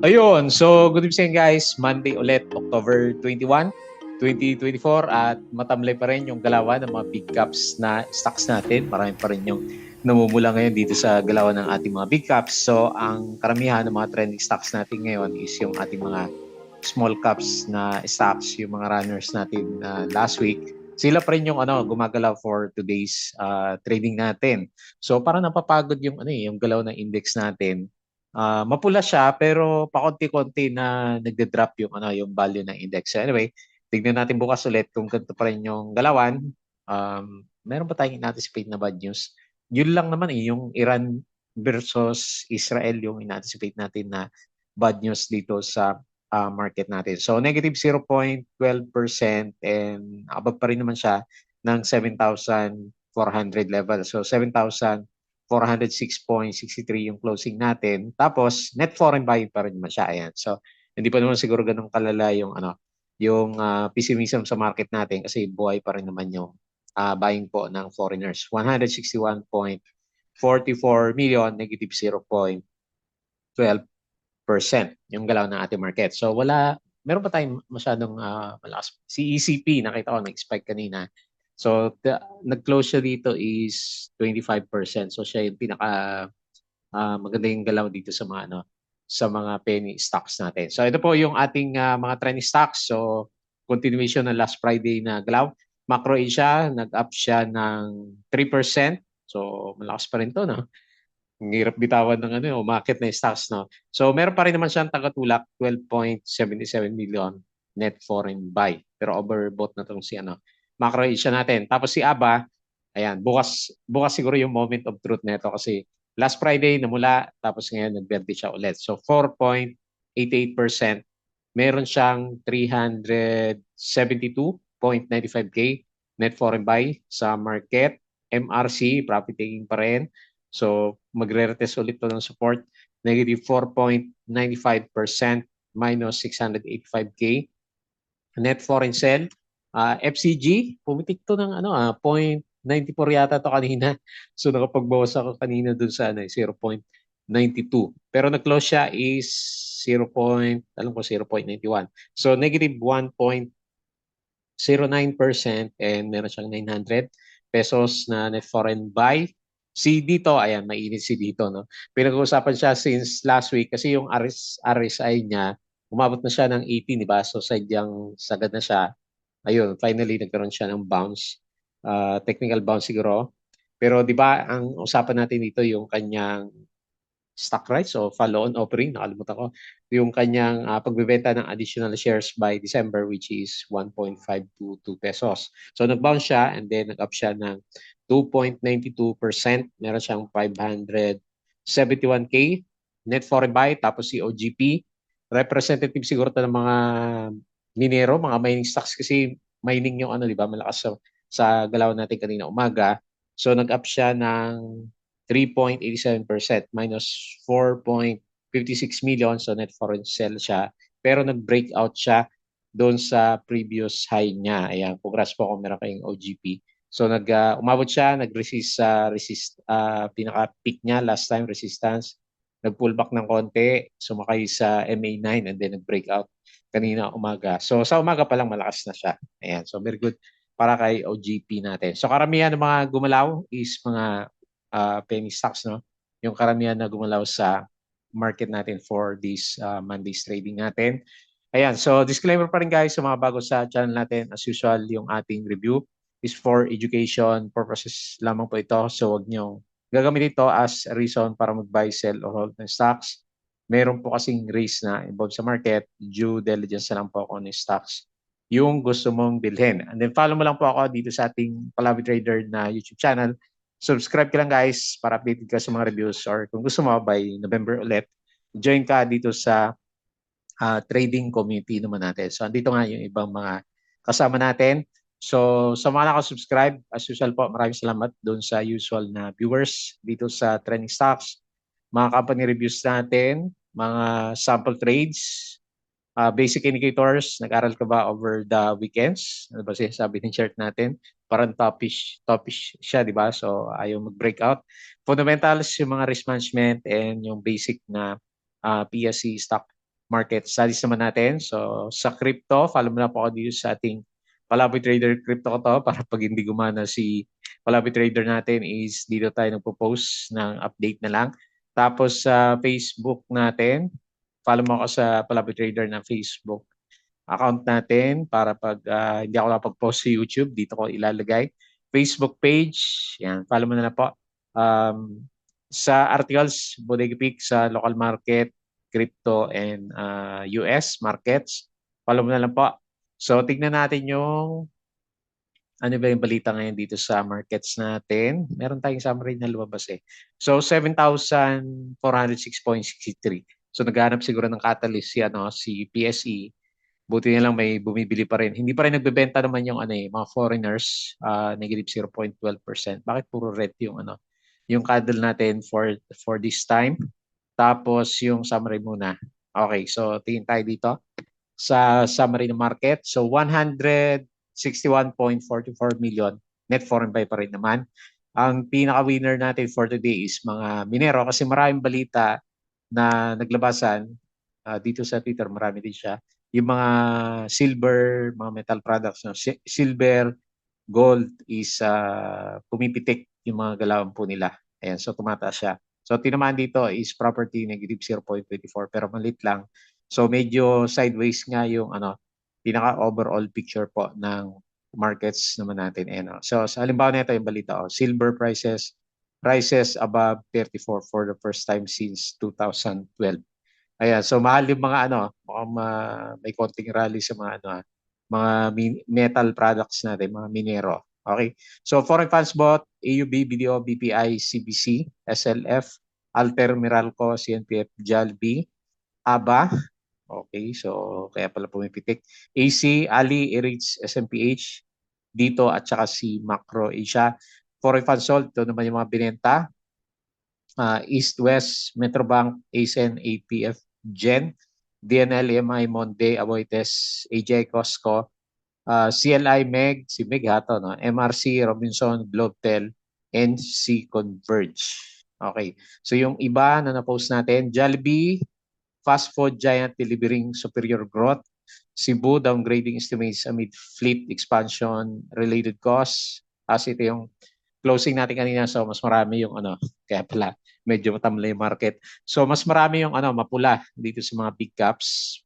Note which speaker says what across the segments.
Speaker 1: Ayun, so good evening guys. Monday ulit, October 21, 2024 at matamlay pa rin yung galawan ng mga big caps na stocks natin. Marami pa rin yung namumula ngayon dito sa galawan ng ating mga big caps. So ang karamihan ng mga trending stocks natin ngayon is yung ating mga small caps na stocks, yung mga runners natin last week. Sila pa rin yung gumagalaw for today's trading natin. So parang napapagod yung yung galaw ng index natin. Mapula siya pero pakonti-konti na nagde-drop yung yung value ng index. So anyway, tignan natin bukas ulit kung ganito pa rin yung galawan. Meron pa tayong in-anticipate na bad news. Yun lang naman yung Iran versus Israel yung in-anticipate natin na bad news dito sa market natin. So negative 0.12% and above pa rin naman siya ng 7,400 level. So 7,406.63 yung closing natin. Tapos net foreign buying pa rin naman siya. Ayan. So hindi pa naman siguro ganun kalala yung pessimism sa market natin kasi buhay pa rin naman yung buying po ng foreigners. 161.44 million, negative 0.12% yung galaw ng ating market. So meron pa tayong masyadong malakas. Si ECP, nakita ko, nag-spike kanina. So nag-close siya dito is 25%. So siya yung pinaka maganda yung galaw dito sa mga penny stocks natin. So ito po yung ating mga trending stocks. So continuation ng last Friday na galaw. Macro Asia, nag-up siya ng 3%. So malakas pa rin to, no? Ang hirap bitawan ng umakit na stocks, no? So meron pa rin naman siyang tagatulak, 12.77 million net foreign buy. Pero overbought na tong si Macro Asia natin. Tapos si ABA, ayan, bukas siguro yung moment of truth nito kasi last Friday namula, tapos ngayon nagberde siya ulit. So 4.88%, meron siyang 372.95K net foreign buy sa market. MRC, profit taking pa rin. So magre-retest ulit to ng support. Negative 4.95%, minus 685K. Net foreign sell. FCG, pumitik to ng 0.94 yata to kanina. So nakapagbawas ako kanina dun sa 0.92. Pero nag-close siya is 0.91. So negative 1.09% and meron siyang 900 pesos na net foreign buy. Si dito, ayan, mainit si dito, no? Pinag-uusapan siya since last week kasi yung RSI niya, umabot na siya ng 18, di ba? So sadyang sagad na siya. Ayun, finally nagkaroon siya ng bounce. Technical bounce siguro. Pero di ba, ang usapan natin dito yung kanyang stock rights o follow-on offering, nakalimutan ko, yung kanyang pagbebenta ng additional shares by December which is 1.522 pesos. So nag-bounce siya and then nag-up siya ng 2.92%. Meron siyang 571K net foreign buy. Tapos si OGP, representative siguro to ng mga minero, mga mining stocks kasi mining yung di ba, malakas sa galaw natin kanina umaga. So nag-up siya ng 3.87%, minus 4.56 million. So net foreign sell siya. Pero nag-breakout siya doon sa previous high niya. Ayan, congrats po kung meron kayong OGP. So umabot siya, nag-resist sa pinaka-peak niya last time, resistance. Nag-pullback ng konti, sumakay sa MA9 and then nag-breakout kanina umaga. So sa umaga pa lang malakas na siya. Ayan, so very good para kay OGP natin. So karamihan ng mga gumalaw is mga penny stocks, no? Yung karamihan na gumalaw sa market natin for this Monday's trading natin. Ayan, so disclaimer pa rin guys sa mga bago sa channel natin. As usual, yung ating review is for education purposes lamang po ito. So wag niyong gagamit ito as a reason para mag-buy, sell, or hold ng stocks. Meron po kasing risk na involved sa market. Due diligence na lang po ako ng stocks yung gusto mong bilhin. And then follow mo lang po ako dito sa ating Palavi Trader na YouTube channel. Subscribe ka lang guys para updated ka sa mga reviews or kung gusto mo by November ulit, join ka dito sa trading community naman natin. So andito nga yung ibang mga kasama natin. So sa mga nakasubscribe, as usual po, maraming salamat doon sa usual na viewers dito sa trending stocks, mga company reviews natin, mga sample trades, basic indicators. Nag-aral ka ba over the weekends? Ano ba sabi ng chart natin? Parang topish siya, di ba? So ayaw mag-breakout. Fundamentals, yung mga risk management and yung basic na PSC stock market studies naman natin. So sa crypto, follow mo na po ako dito sa ating Palaboy Trader Crypto ko to para pag hindi gumana si Palaboy Trader natin is dito tayo nagpo-post ng update na lang. Tapos sa Facebook natin, follow mo ako sa Palaboy Trader na Facebook account natin para pag hindi ako nakapag-post sa YouTube, dito ko ilalagay. Facebook page, yan, follow mo na po. Sa articles, Bodega Peak sa local market, crypto and US markets, follow mo na lang po. So tignan natin yung ano ba yung balita ngayon dito sa markets natin. Meron tayong summary na lumabas eh. So 7,406.63. So naghanap siguro ng catalyst si PSE. Buti na lang may bumibili pa rin. Hindi pa rin nagbebenta naman yung mga foreigners, negative 0.12%. Bakit puro red yung candle natin for this time? Tapos yung summary muna. Okay, so tingin tayo dito sa summary ng market. So 161.44 million net foreign buy pa rin naman. Ang pinaka-winner natin for today is mga minero kasi maraming balita na naglabasan dito sa Twitter, marami din siya. Yung mga silver, mga metal products, silver, gold is pumipitik yung mga galawan po nila. Ayan, so tumataas siya. So tinamaan dito is property negative 0.24 pero malit lang. So medyo sideways nga yung pinaka overall picture po ng markets naman natin. Ayan, so sa halimbawa nito yung balita silver prices above 34 for the first time since 2012. Ayan, so mahal yung mga mukhang may konting rally sa mga mga metal products natin, mga minero. Okay? So foreign funds bought AUB, BDO, BPI, CBC, SLF, Alter, Meralco, CNPF, Jollibee, ABA. Okay, so kaya pala pumipitik. AC, Ali, Erich, SMPH, dito at saka si Macro Asia. Foreign funds sold, ito naman yung mga binenta. East West, Metrobank, ASEN, APF, Gen, DNL, EMI, Monde, Aboitiz, AJ, Costco, CLI, MEG, si MEG hato, no? MRC, Robinson, Globetel, NC Converge. Okay. So yung iba na na-post natin, Jollibee, fast food giant delivering superior growth. Cebu, downgrading estimates amid fleet expansion related costs. As ito yung closing natin kanina, so mas marami yung kaya pala medyo matamlay yung market. So mas marami yung mapula dito sa mga big caps,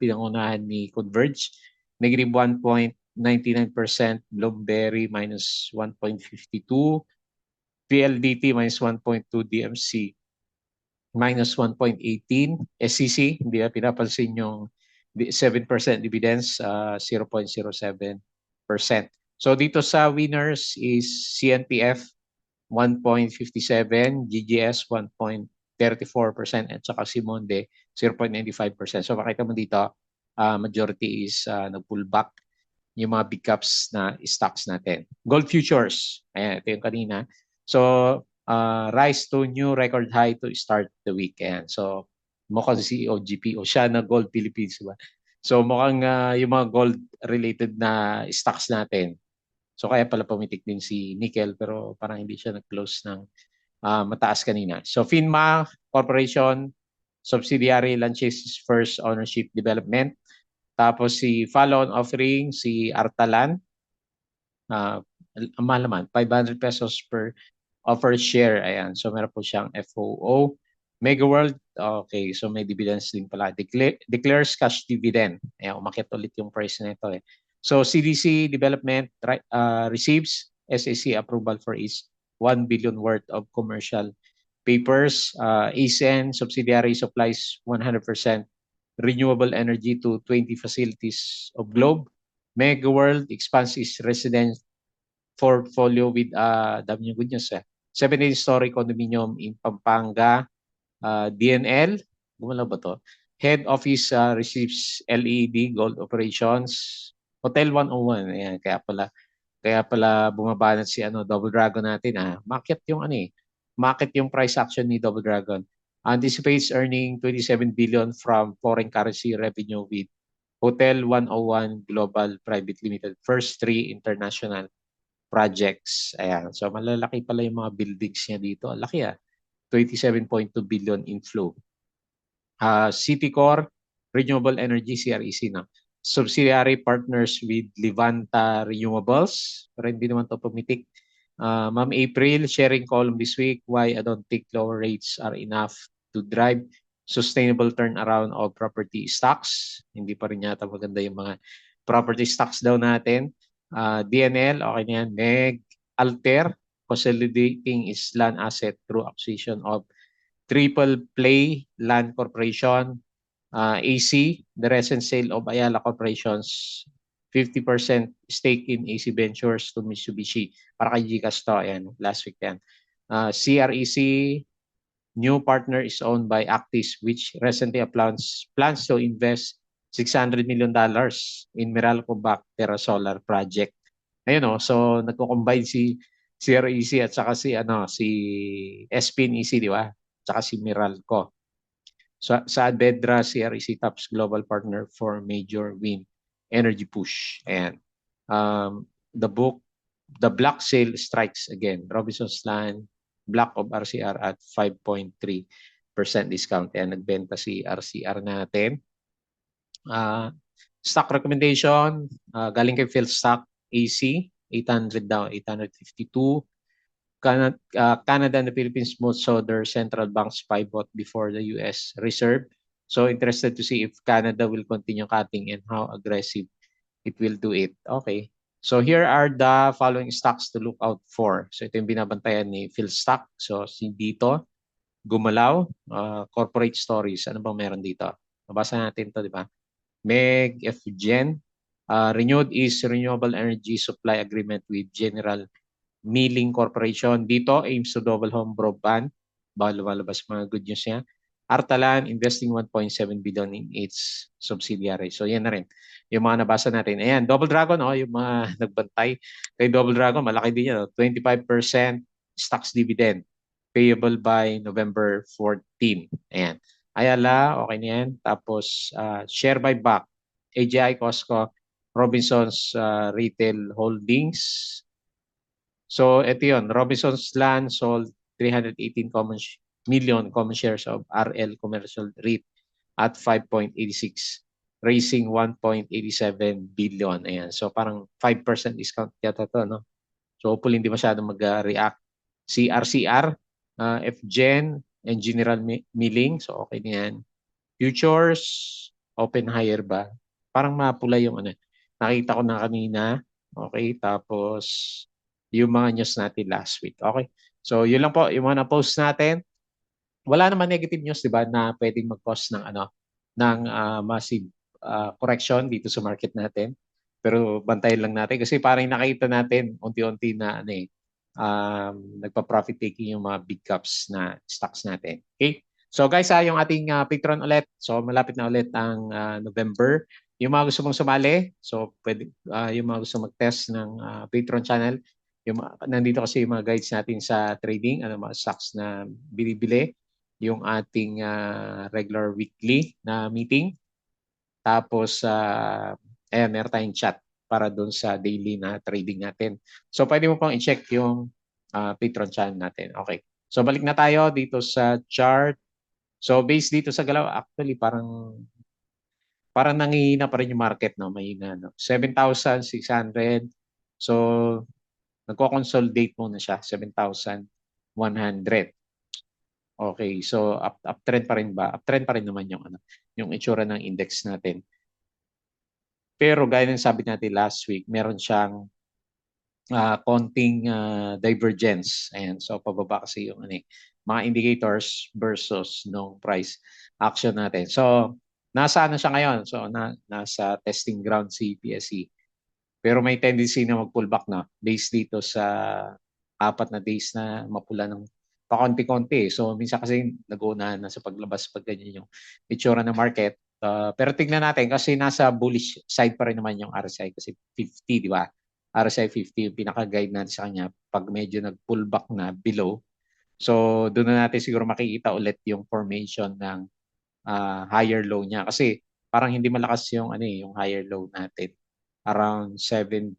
Speaker 1: pinangunahan ni Converge, negative 1.99%, Bloomberry minus 1.52%, PLDT minus 1.2%, DMC minus 1.18%, SCC, hindi na pinapansin yung 7% dividends, 0.07%. So dito sa winners is CNPF 1.57%, GGS 1.34% at saka si Monde 0.95%. So makita mo dito, majority is nag-pullback yung mga big caps na stocks natin. Gold futures, ayan, ito yung kanina. So rise to new record high to start the weekend. So mukhang si OGP o siya na Gold Philippines. Diba? So mukhang yung mga gold related na stocks natin. So kaya pala pumitik din si Nickel pero parang hindi siya nag-close ng mataas kanina. So FINMA Corporation subsidiary launches first ownership development. Tapos si follow-on offering si Artalan. Ang mahal naman, 500 pesos per offer share. Ayan. So meron po siyang FOO. Mega World, okay. So may dividends din pala. Declares cash dividend. Ayan, umakit ulit yung price na ito eh. So CDC Development receives SEC approval for its 1 billion worth of commercial papers. ASEN subsidiary supplies 100% renewable energy to 20 facilities of globe. Mega World expands its residence portfolio with dami yung good news 17-story condominium in Pampanga. DNL, gumalaw ba to? Head office receives LED gold operations. Hotel 101, ayan, kaya pala bumabanat si Double Dragon natin market yung price action ni Double Dragon. Anticipates earning 27 billion from foreign currency revenue with Hotel 101 Global Private Limited, first 3 international projects. Ayan. So malalaki pala yung mga buildings niya dito. Ang laki 27.2 billion inflow. Citicorp Renewable Energy, CREC, no? Subsidiary partners with Levanta Renewables. Pero hindi naman to pumitik. Ma'am April, sharing column this week why I don't think lower rates are enough to drive sustainable turnaround of property stocks. Hindi pa rin yata maganda yung mga property stocks daw natin. DNL, okay na yan. MEG, Alter, consolidating its land asset through acquisition of Triple Play Land Corporation. AC, the recent sale of Ayala Corporation's 50% stake in AC Ventures to Mitsubishi. Para kay GCash to, ayan, last week yan. CREC, new partner is owned by Actis, which recently plans to invest $600 million in Meralco Terra Solar Project. Ayun, so nagko-combine si CREC at saka si SPNEC, di ba? At saka si Meralco. Sa Bedra, CREC Tops Global Partner for Major Wind Energy Push. And the block sale strikes again. Robinson's Land, block of RCR at 5.3% discount. And nagbenta si RCR natin. Stock recommendation, galing kay PhilStock AC, 800 daw, 852. Canada and the Philippines most saw their central banks pivot before the US Reserve. So interested to see if Canada will continue cutting and how aggressive it will do it. Okay. So here are the following stocks to look out for. So ito yung binabantayan ni PhilStock. So si dito, gumalaw, corporate stories. Ano bang meron dito? Nabasa natin to, di ba? MEG, FGen, renewed is renewable energy supply agreement with General Milling Corporation. Dito, aims to double home broadband. Bawal lumalabas mga good news niya. Artalan, investing 1.7 billion in its subsidiary. So yan na rin. Yung mga nabasa natin. Ayan, Double Dragon, yung mga nagbantay. Kay Double Dragon, malaki din yan. 25% stocks dividend payable by November 14. Ayan. Ayala, okay na yan. Tapos, share buyback. AGI, Costco, Robinsons Retail Holdings. So ito yun, Robinson's Land sold 318 million common shares of RL Commercial REIT at 5.86, raising 1.87 billion. Ayan. So parang 5% discount yata to, no? So hopefully hindi masyadong mag-react. Si RCR, FGen, and General Milling. So okay na yan. Futures, open higher ba? Parang mapula yung ano. Nakita ko na kanina. Okay, tapos yung mga news natin last week. Okay. So yun lang po yung mga na-post natin. Wala naman negative news, 'di ba, na pwedeng mag-cause ng massive correction dito sa market natin. Pero bantayan lang natin kasi parang nakita natin unti-unti na nagpa-profit taking yung mga big caps na stocks natin. Okay? So guys, yung ating Patreon ulit. So malapit na ulit ang November. Yung mga gusto mong sumali, so pwede yung mga gusto mag-test ng Patreon channel, nandito kasi yung mga guides natin sa trading, mga stocks na binibili, yung ating regular weekly na meeting. Tapos meron tayong chat para doon sa daily na trading natin. So pwede mo pang i-check yung Patreon channel natin. Okay. So balik na tayo dito sa chart. So based dito sa galaw, actually parang nangihina pa rin yung market, no? Mahina, no? 7,600. So nagko-consolidate muna siya, 7,100. Okay, so uptrend pa rin ba? Uptrend pa rin naman yung itsura ng index natin. Pero gaya ng sabi natin last week, meron siyang konting divergence. Ayan, so pababa kasi yung mga indicators versus nung price action natin. So nasa siya ngayon? So nasa testing ground si PSE. Pero may tendency na mag-pullback na based dito sa 4 na days na mapula ng pakonti-konti. So minsan kasi nag-uunahan na sa paglabas pag ganyan yung itsura ng market. Pero tignan natin kasi nasa bullish side pa rin naman yung RSI kasi 50, di ba? RSI 50 yung pinaka-guide natin sa kanya pag medyo nag-pullback na below. So doon na natin siguro makikita ulit yung formation ng higher low niya kasi parang hindi malakas yung yung higher low natin. Around 7.3,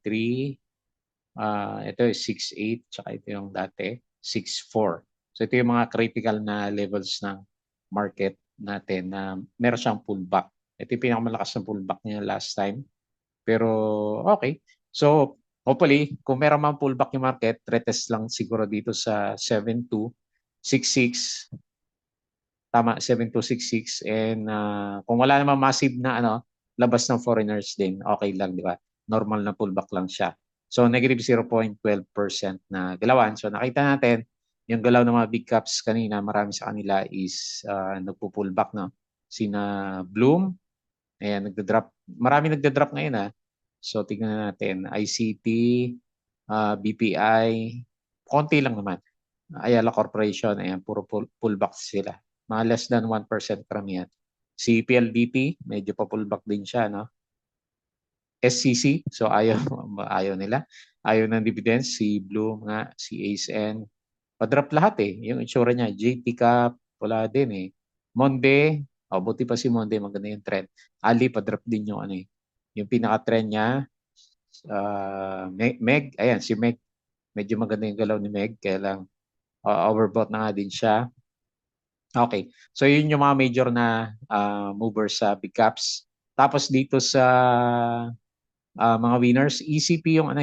Speaker 1: ito is 6.8, tsaka ito yung dati, 6.4. So ito yung mga critical na levels ng market natin na meron siyang pullback. Ito yung pinakamalakas na pullback niya last time. Pero okay. So hopefully, kung meron mang pullback yung market, retest lang siguro dito sa 7266. Tama, 7266. And kung wala namang massive na labas ng foreigners din, okay lang, di ba? Normal na pullback lang siya. So negative 0.12% na galawan. So nakita natin, yung galaw ng mga big caps kanina, marami sa kanila is nagpo-pullback, no? Sina Bloom, ayan, nagda-drop. Marami nagda-drop ngayon, ha? So tingnan natin, ICT, BPI, konti lang naman. Ayala Corporation, ayan, puro pullback sila. Mga less than 1% karamihan. Si PLDT, medyo pa pullback din siya, no? SCC, so ayaw, ayaw nila. Ayaw ng dividends. Si Bloom nga, si ASN, pa-drop lahat eh. Yung itsura niya, JT Cap, wala din eh. Monde, buti pa si Monde, maganda yung trend. Ali, pa-drop din yung yung pinaka-trend niya. Meg, ayan, si Meg, medyo maganda yung galaw ni Meg, kaya lang overbought na nga din siya. Okay. So yun yung mga major na movers sa big caps. Tapos dito sa mga winners, ECP yung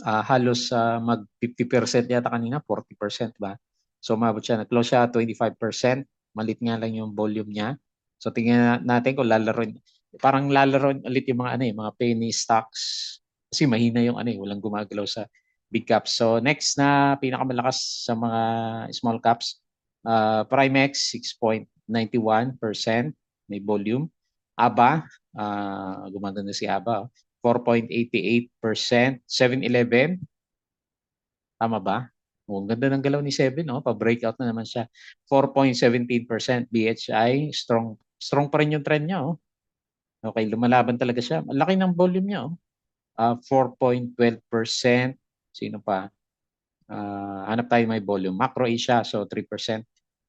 Speaker 1: halos mag 50% yata kanina, 40% ba? So umabot siya, nag-close siya 25%. Malit nga lang yung volume niya. So tingnan natin kung lalaroin. Parang lalaroin ulit yung mga mga penny stocks. Kasi mahina yung walang gumagalaw sa big caps. So next na pinakamalakas sa mga small caps, Primex 6.91% may volume. ABA, gumaganda si ABA, 4.88%. 7-Eleven, tama ba? Ang ganda ng galaw ni 7, no? Pa-breakout na naman siya. 4.17%. BHI, strong pa rin yung trend niya, oh. Okay, lumalaban talaga siya. Malaki ng volume niya, oh. 4.12%. Sino pa? Hanap tayo may volume. Macro Asia, so 3%.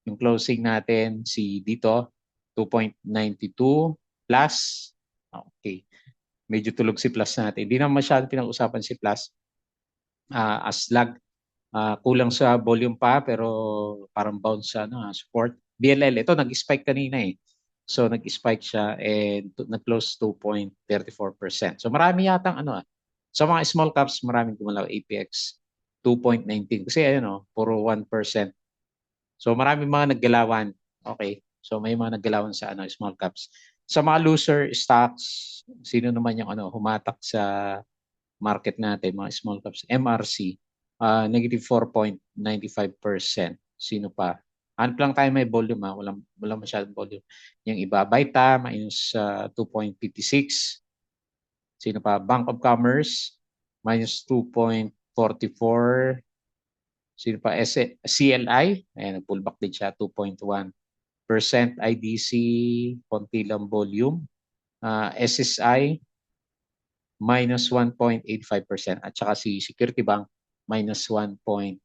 Speaker 1: Yung closing natin, si dito, 2.92 plus. Okay. Medyo tulog si plus natin. Hindi naman masyadong pinag-usapan si plus as lag. Kulang sa volume pa pero parang bounce sa support. BLL, ito nag-spike kanina eh. So nag-spike siya and nag-close 2.34%. So marami yatang sa mga small caps, maraming gumalaw. APX 2.19 kasi puro 1%. So maraming mga naggalawan. Okay. So may mga naggalawan sa small caps. Sa mga loser stocks, sino naman yung humatak sa market natin, mga small caps? MRC, negative 4.95%. Sino pa? Hanap lang tayo may volume, walang masyadong volume. Yung iba, Baita, minus 2.56. Sino pa? Bank of Commerce, minus 2.44. Sino pa? CLI, ayan, pullback din siya, 2.1%. IDC, konti lang volume. SSI, minus 1.85%. At saka si Security Bank, minus 1.74%.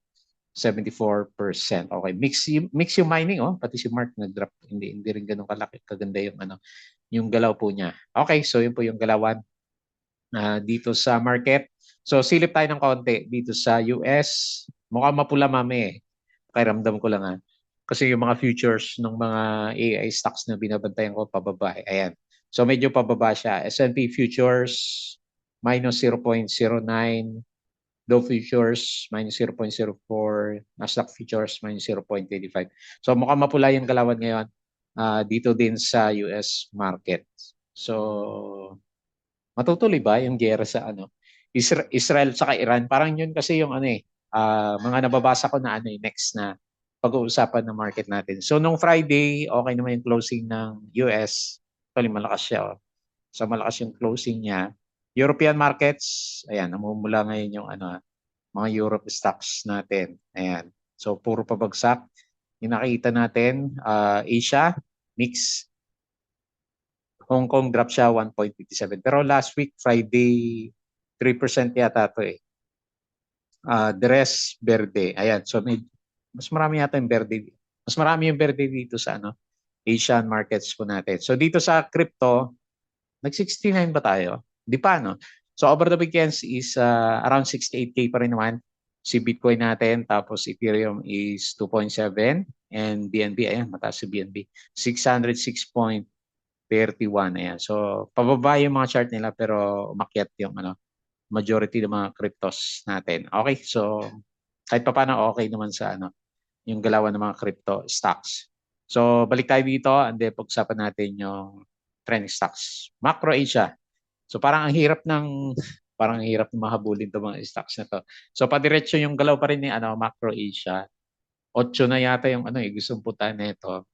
Speaker 1: Okay, mix yung mining, pati si Mark nag-drop. Hindi rin ganun kalaki, kaganda yung galaw po niya. Okay, so yun po yung galawan dito sa market. So silip tayo ng konti dito sa US. Mukhang mapula mami eh. Pakiramdam ko lang Kasi yung mga futures ng mga AI stocks na binabantayan ko pababa. Ayan. So medyo pababa siya. S&P futures minus 0.09. Dow futures minus 0.04. Nasdaq futures minus 0.25. So mukhang mapula yung galawan ngayon dito din sa US market. So matutuloy ba yung giyera sa Israel sa Iran? Parang yun kasi yung mga nababasa ko na next na pag-uusapan ng market natin. So nung Friday, okay naman yung closing ng US. Actually, malakas siya. So malakas yung closing niya. European markets, ayan, namumula ngayon yung mga Europe stocks natin. Ayan. So puro pabagsak. Yung nakita natin, Asia, mix. Hong Kong drop siya 1.57. Pero last week, Friday, 3% yata ito eh. The rest, verde. Ayan. So mas marami yata yung verde. Mas marami yung verde dito sa Asian markets po natin. So dito sa crypto, nag-69 ba tayo? Di pa, no? So over the weekends is around 68K pa rin naman si Bitcoin natin. Tapos Ethereum is 2.7 and BNB, ayan, mataas si BNB. 606.8 31. Ayan. So, pababa yung mga chart nila pero umakyat yung majority ng mga cryptos natin. Okay, so kahit pa paano okay naman sa yung galawan ng mga crypto stocks. So, balik tayo dito and then pag-usapan natin yung trending stocks. Macro Asia. So, parang ang hirap ng mahabulin itong mga stocks na to. So, padiretso yung galaw pa rin ni Macro Asia. 8 na yata yung gustong puntahan nito.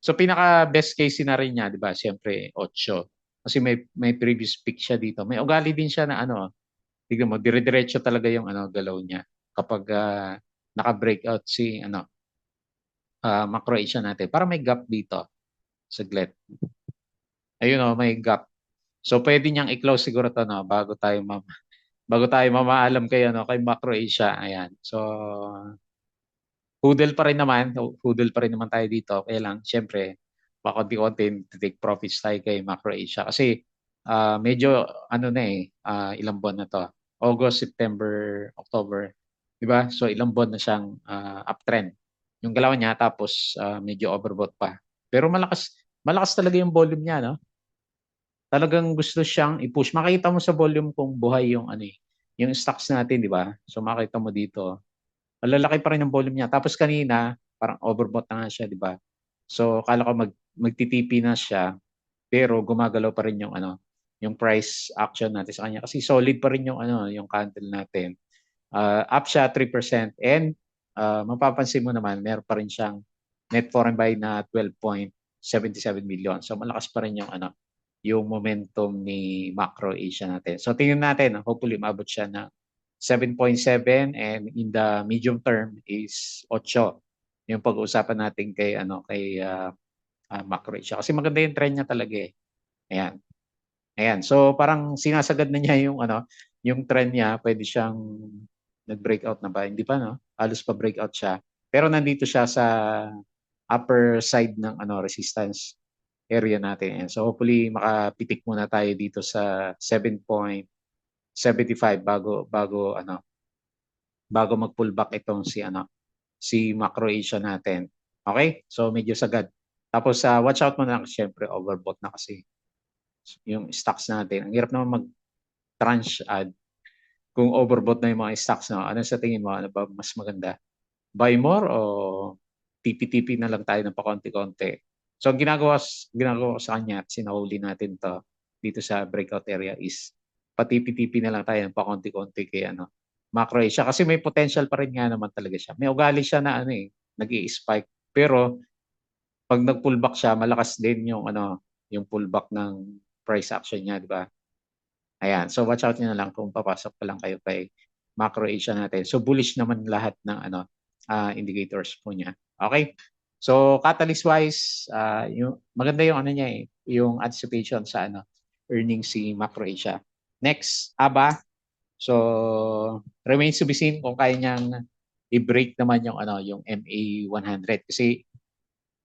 Speaker 1: So pinaka best case scenario niya, 'di ba? Siyempre 8. Kasi may previous peak siya dito. May ugali din siya na tignan mo, dire-diretso talaga yung galaw niya kapag naka-breakout si Macro Asia natin. Para may gap dito. Saglit. Ayun may gap. So pwede niyang i-close siguro 'to bago tayo mamaalam kay kay Macro Asia. Ayan. So Hoodle pa rin naman tayo dito. Kaya lang, syempre, pakonti-konti take profits tayo kay Macro Asia. Kasi medyo ilang buwan na to. August, September, October. Diba? So ilang buwan na siyang uptrend. Yung galaw niya, tapos medyo overbought pa. Pero malakas talaga yung volume niya, no? Talagang gusto siyang i-push. Makita mo sa volume kung buhay yung yung stocks natin, di ba? So makita mo dito, malalaki pa rin ang volume niya. Tapos kanina, parang overbought na nga siya, di ba? So, akala ko magtitipi na siya, pero gumagalaw pa rin yung yung price action natin sa kanya kasi solid pa rin yung yung candle natin. Up siya 3% and mapapansin mo naman, meron pa rin siyang net foreign buy na 12.77 million. So, malakas pa rin yung yung momentum ni Macro Asia natin. So, tingnan natin, hopefully maabot siya ng 7.7 and in the medium term is 8. Yung pag-uusapan natin kay Macro Asia. Kasi maganda yung trend niya talaga eh. Ayan. Ayan. So parang sinasagad na niya yung yung trend niya, pwede siyang nag-breakout na ba? Hindi pa no? Halos pa breakout siya. Pero nandito siya sa upper side ng resistance area natin. Ayan. So hopefully makapitik muna tayo dito sa 7.75 bago mag-pullback itong si Macro Asia natin. Okay? So medyo sagad. Tapos watch out mo na syempre overbought na kasi yung stocks natin. Ang hirap naman mag-tranche add kung overbought na yung mga stocks na. Ano sa tingin mo? Ano ba mas maganda? Buy more o TP-TP na lang tayo ng pakonti-konti? So ang ginagawa ko sa kanya at sinahuli natin to dito sa breakout area is patipi-tipi na lang tayo ng pakonti-konti kay Macro Asia kasi may potential pa rin nga naman talaga siya. May ugali siya na nag-i-spike pero pag nag-pullback siya, malakas din yung yung pullback ng price action niya, di ba? Ayan. So watch out niyo na lang kung papasok pa lang kayo kay Macro Asia natin. So bullish naman lahat ng indicators po niya. Okay? So catalyst wise, yung maganda yung niya yung anticipation sa earnings si Macro Asia. Next, ABA. So remains to be seen kung kaya niyang i-break naman yung yung MA100 kasi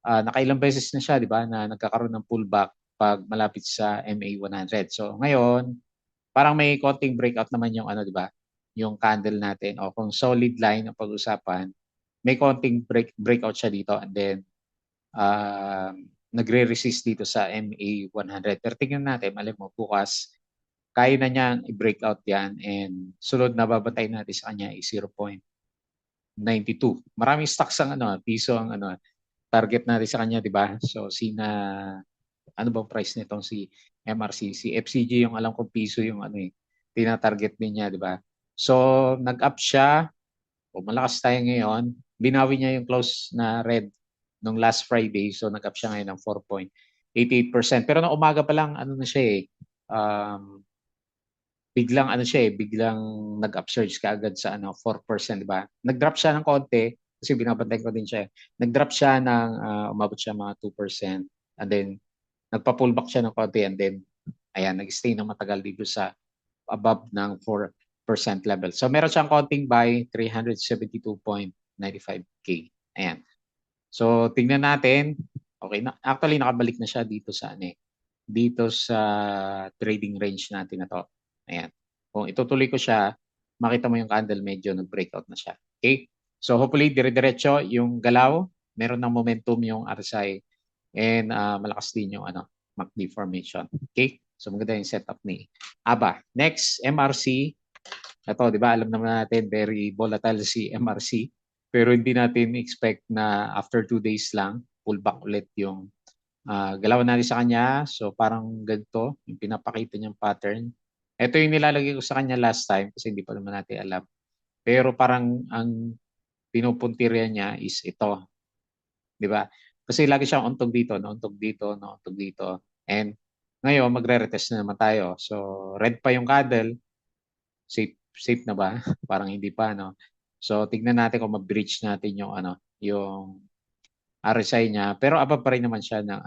Speaker 1: nakailang beses na siya, 'di ba, na nagkakaroon ng pullback pag malapit sa MA100. So ngayon, parang may konting breakout naman yung 'di ba? Yung candle natin o kung solid line ang pag-usapan, may konting breakout siya dito and then uh, nagre-resist dito sa MA100. Pero tingnan natin, alam mo, bukas kaya na niyang i-breakout yan and sunod na babantay natin sa kanya is 0.92. Maraming stocks ang piso ang target natin sa kanya, di ba? So ano bang price nitong si MRC? Si FCG yung alam kong piso yung tina-target din niya, di ba? So nag-up siya, malakas tayo ngayon. Binawi niya yung close na red nung last Friday. So nag-up siya ngayon ng 4.88%. Pero nung umaga pa lang, na siya biglang nag-upsurge kaagad sa 4%, di ba? Nag-drop siya ng konti kasi binabantay ko din siya. Nag-drop siya ng umabot siya mga 2% and then nagpa-pullback siya ng konti and then ayan, nag-stay ng matagal dito sa above ng 4% level. So meron siyang konting buy 372.95k. Ayan. So tingnan natin. Okay na. Actually nakabalik na siya dito sa trading range natin na to. Ayan. Kung itutuloy ko siya, makita mo yung candle medyo nag-breakout na siya. Okay? So hopefully dire-diretso yung galaw, meron ng momentum yung RSI and malakas din yung MACD formation. Okay? So maganda yung setup ni ABA. Next, MRC. Ito, di ba, alam naman natin, very volatile si MRC. Pero hindi natin expect na after 2 days lang, pullback ulit yung galawan natin sa kanya. So parang ganito, yung pinapakita niyang pattern. Ito yung nilalagay ko sa kanya last time kasi hindi pa naman natin alam. Pero parang ang pinupuntirya niya is ito. Di ba? Kasi lagi siyang untog dito, nauntog dito, nauntog dito. And ngayon, magre-retest na naman tayo. So, red pa yung candle. Safe na ba? Parang hindi pa, no? So, tignan natin kung ma-breach natin yung, yung RSI niya. Pero above pa rin naman siya ng,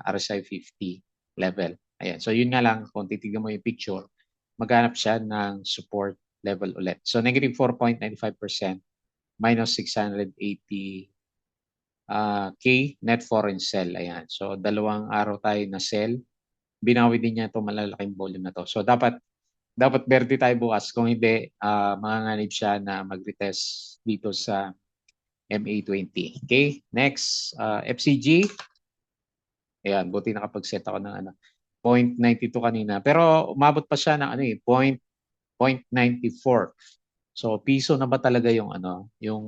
Speaker 1: RSI 50 level. Ayan. So, yun nga lang, kung titignan mo yung picture, maghanap siya ng support level ulit. So, negative 4.95%, minus 680 K net foreign sell. Ayan. So, dalawang araw tayo na sell. Binawi din niya itong malalaking volume na to. So, dapat verde tayo bukas. Kung hindi, manganganib siya na mag-retest dito sa MA20. Okay? Next, FCG. Ayan, buti nakapag-set ako ng 0.92 kanina. Pero umabot pa siya ng 0.94. So, piso na ba talaga yung yung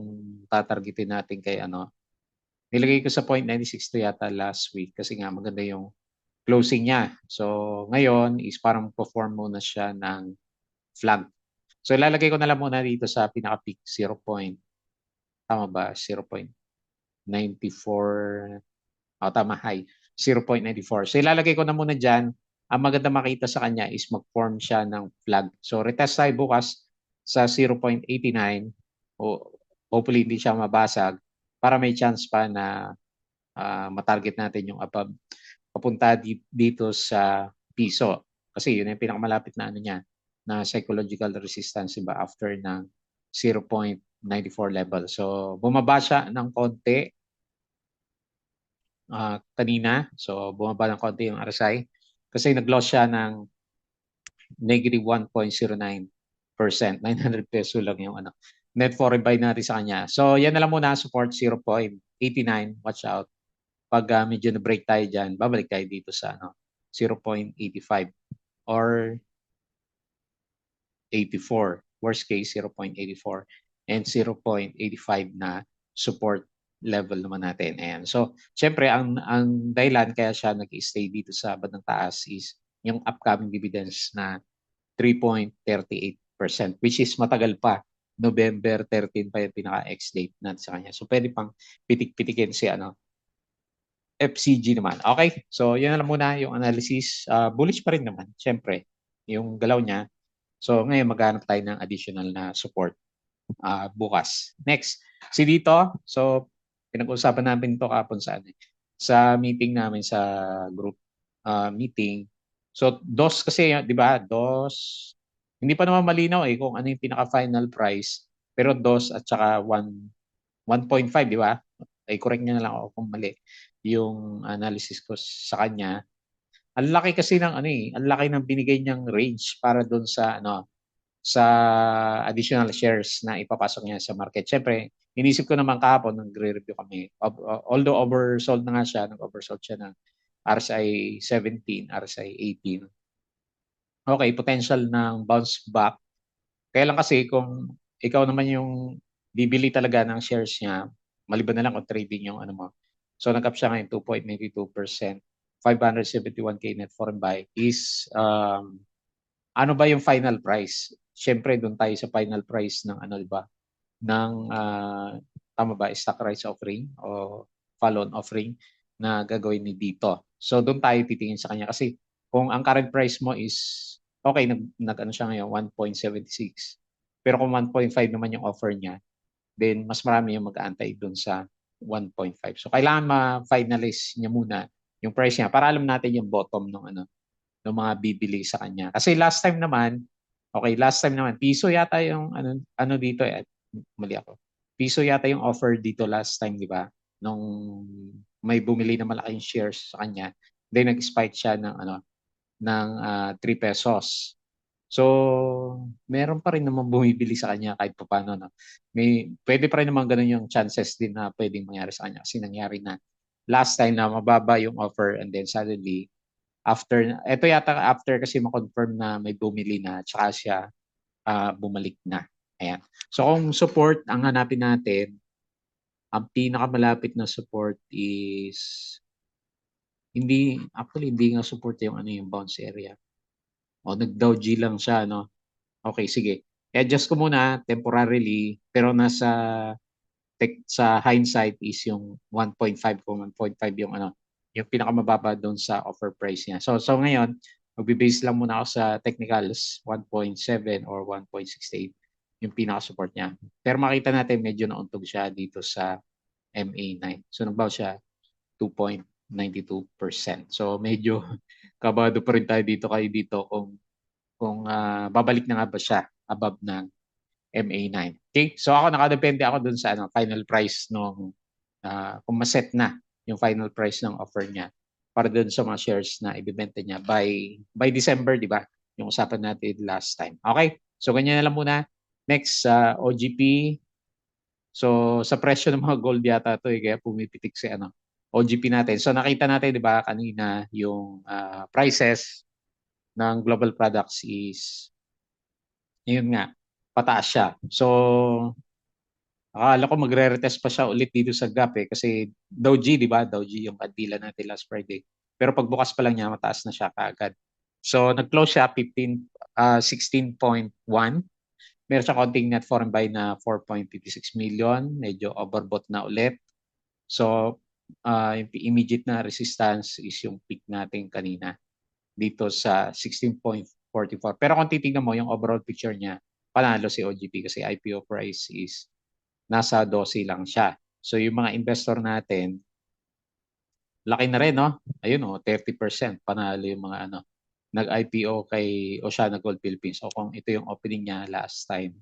Speaker 1: tatargetin natin kay nilagay ko sa 0.96 to yata last week kasi nga maganda yung closing niya. So, ngayon is parang perform muna siya ng flag. So, ilalagay ko na lang muna dito sa pinaka-peak 0. Tama ba? 0.94. Oh, tama, high. 0.94. So, ilalagay ko na muna dyan. Ang maganda makita sa kanya is mag-form siya ng flag. So, retest tayo bukas sa 0.89. O, hopefully, hindi siya mabasag para may chance pa na matarget natin yung above papunta dito sa piso. Kasi yun yung pinakamalapit na niya na psychological resistance diba, after ng 0.94 level. So, bumaba siya ng konti kanina. So, bumaba ng konti yung RSI kasi nag-loss siya ng negative 1.09%. 900 peso lang yung net foreign buy natin sa kanya. So, yan na lang muna. Support 0.89. Watch out. Pag medyo na-break tayo dyan, babalik tayo dito sa 0.85 or 84. Worst case, 0.84 and 0.85 na support level naman natin. Ayan. So, syempre, ang dahilan kaya siya nag-stay dito sa bandang taas is yung upcoming dividends na 3.38%, which is matagal pa. November 13 pa yung pinaka-ex date natin sa kanya. So, pwede pang pitik-pitikin si FCG naman. Okay, so yun na lang muna yung analysis. Bullish pa rin naman, syempre, yung galaw niya. So ngayon maghanap tayo ng additional na support bukas. Next, si dito. So pinag-usapan namin ito kapon sa meeting namin sa group meeting. So DOS kasi, di ba? DOS, hindi pa naman malinaw kung ano yung pinaka-final price. Pero DOS at saka 1.5, di ba? Ay correct niya na lang ako kung mali yung analysis ko sa kanya. Ang laki kasi ng ang laki ng binigay niyang range para doon sa sa additional shares na ipapasok niya sa market. Siyempre, inisip ko naman kahapon nagre-review kami. Although oversold na nga siya, nag-oversold siya ng RSI 17, RSI 18. Okay, potential ng bounce back. Kaya lang kasi kung ikaw naman yung bibili talaga ng shares niya, maliban na lang kung trading yung mo. So nag-up siya ngayon 2.92%, 571K net foreign buy is ano ba yung final price? Siyempre doon tayo sa final price ng di ba? Ng tama ba stock rights offering o follow-on offering na gagawin ni dito. So doon tayo titingin sa kanya kasi kung ang current price mo is okay, nag siya ngayon 1.76. Pero kung 1.5 naman yung offer niya, then mas marami yung mag-aantay doon sa 1.5. So kailangan ma-finalize niya muna yung price niya para alam natin yung bottom ng ng mga bibili sa kanya. Kasi last time naman piso yata yung dito mali ako. Piso yata yung offer dito last time, di ba? Nung may bumili na malaking shares sa kanya, then nag-spike siya ng ng 3 pesos. So, meron pa rin naman bumibili sa kanya kahit paano. No? Pwede pa rin naman ganun yung chances din na pwedeng mangyari sa kanya kasi nangyari na last time na mababa yung offer and then suddenly after kasi ma-confirm na may bumili na tsaka siya bumalik na. Ayan. So kung support ang hanapin natin, ang pinakamalapit na support is hindi nga support yung yung bounce area. O nag-Dow G lang siya, no? Okay, sige. I-adjust ko muna temporarily pero sa hindsight is yung 1.5 kung 1.5 yung yung pinakamababa doon sa offer price niya. So ngayon, magbe-base lang muna ako sa technicals 1.7 or 1.68 yung pinaka-support niya. Pero makita natin medyo nauntog siya dito sa MA9. So nag-bounce siya 2.92%. So medyo kabado pa rin tayo dito kung babalik na nga ba siya above ng MA9. Okay? So ako nakadepende ako dun sa final price nung kung maset na yung final price ng offer niya para dun sa mga shares na ibebenta niya by December, di ba? Yung usapan natin last time. Okay? So ganyan na lang muna. Next, OGP. So sa presyo ng mga gold yata to kaya pumipitik si OGP natin. So nakita natin, di ba, kanina yung prices ng global products is yun nga, pataas siya. So, akala ko magre-retest pa siya ulit dito sa gap kasi Dow G, di ba? Dow G yung kandila natin last Friday. Pero pagbukas pa lang niya, mataas na siya kaagad. So, nag-close siya 16.1. Meron siya konting net foreign buy na 4.56 million. Medyo overbought na ulit. So, yung immediate na resistance is yung peak natin kanina dito sa 16.44. Pero kung titingnan mo yung overall picture niya, panalo si OGP kasi IPO price is nasa 12 lang siya. So yung mga investor natin, laki na rin, no? Ayun, 30%. Panalo yung mga nag-IPO kay Oceana Gold Philippines. So kung ito yung opening niya last time,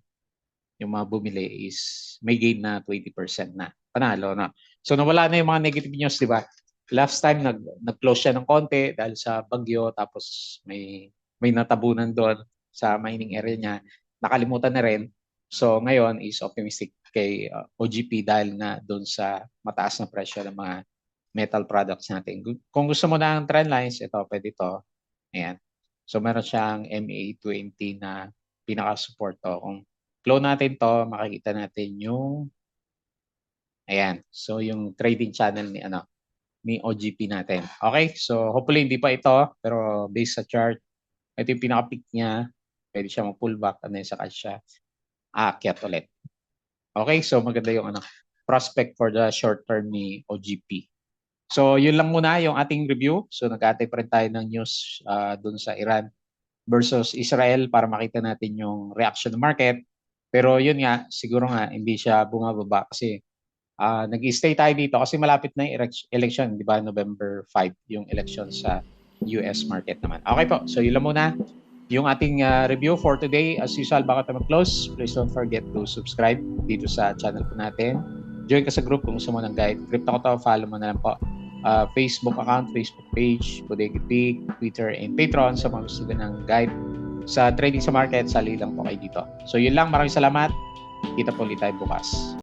Speaker 1: yung mga bumili is may gain na 20% na. Panalo, no? So nawala na yung mga negative news, di ba? Last time nag-close siya ng konti dahil sa bagyo tapos may natabunan doon sa mining area niya. Nakalimutan na rin. So ngayon is optimistic kay OGP dahil na doon sa mataas na presyo ng mga metal products natin. Kung gusto mo ng trend lines, ito, pwede ito. Ayan. So meron siyang MA20 na pinaka-support to. Kung clone natin to, makikita natin yung ayan. So yung trading channel ni OGP natin. Okay? So hopefully hindi pa ito, pero based sa chart, ito yung pinaka-peak niya. Pwede siya mag-pullback and then saka siya aakyat ulit. Okay? So maganda yung prospect for the short term ni OGP. So yun lang muna yung ating review. So nag-aantay pa rin tayo ng news dun sa Iran versus Israel para makita natin yung reaction ng market. Pero yun nga, siguro nga hindi siya bumababa kasi nag-stay tayo dito kasi malapit na yung election, di ba? November 5 yung election sa US market naman. Okay po, so yun lang muna yung ating review for today. As usual, bago tayo mag-close, please don't forget to subscribe dito sa channel po natin. Join ka sa group kung gusto mo ng guide. Crypto ko to, follow mo na lang po. Facebook account, Facebook page, Bodega Peak, Twitter, and Patreon sa mga gusto ng guide sa trading sa market. Sali lang po kayo dito. So yun lang, maraming salamat. Kita po ulit tayo bukas.